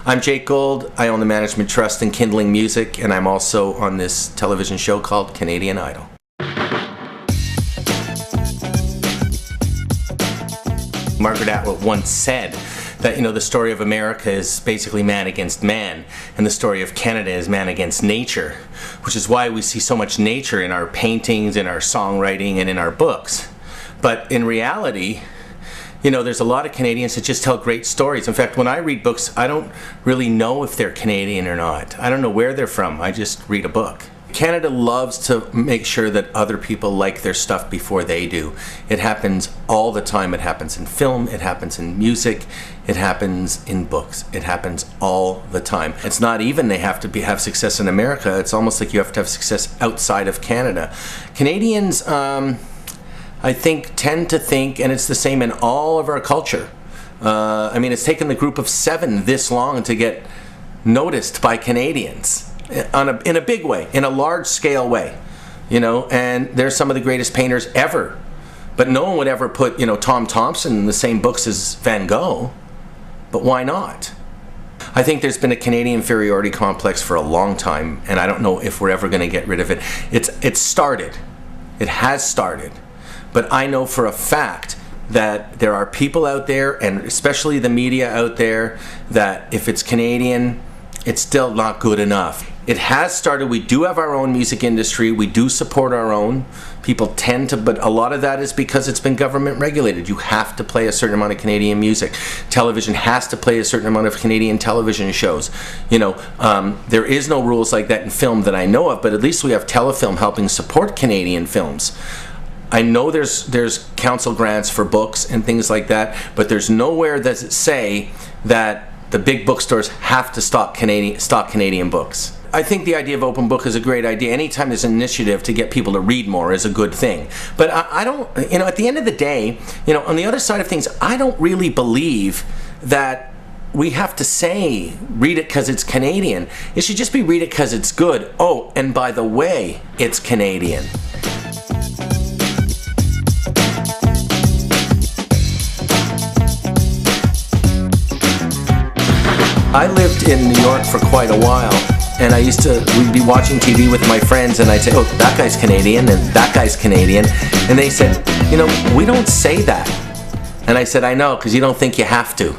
I'm Jake Gold. I own the management trust in Kindling Music, and I'm also on this television show called Canadian Idol. Margaret Atwood once said that, the story of America is basically man against man, and the story of Canada is man against nature, which is why we see so much nature in our paintings, in our songwriting, and in our books. But in reality, there's a lot of Canadians that just tell great stories. In fact, when I read books, I don't really know if they're Canadian or not. I don't know where they're from. I just read a book. Canada loves to make sure that other people like their stuff before they do. It happens all the time. It happens in film, it happens in music, it happens in books. It happens all the time. It's not even they have to have success in America. It's almost like you have to have success outside of Canada. Canadians, I think, tend to think, and it's the same in all of our culture. It's taken the group of 7 this long to get noticed by Canadians. In a big way, in a large scale way, and they're some of the greatest painters ever, but no one would ever put, Tom Thompson in the same books as Van Gogh, but why not? I think there's been a Canadian inferiority complex for a long time, and I don't know if we're ever going to get rid of it. It has started, but I know for a fact that there are people out there, and especially the media out there, that if it's Canadian, it's still not good enough. It has started. We do have our own music industry. We do support our own. People tend to, but a lot of that is because it's been government regulated. You have to play a certain amount of Canadian music. Television has to play a certain amount of Canadian television shows. There is no rules like that in film that I know of, but at least we have Telefilm helping support Canadian films. I know there's council grants for books and things like that, but there's nowhere does it say that the big bookstores have to stock Canadian books. I think the idea of open book is a great idea. Anytime there's an initiative to get people to read more is a good thing. But I don't, at the end of the day, on the other side of things, I don't really believe that we have to say, read it because it's Canadian. It should just be read it because it's good. Oh, and by the way, it's Canadian. I lived in New York for quite a while, and we'd be watching TV with my friends, and I'd say, oh, that guy's Canadian, and that guy's Canadian, and they said, we don't say that. And I said, I know, because you don't think you have to.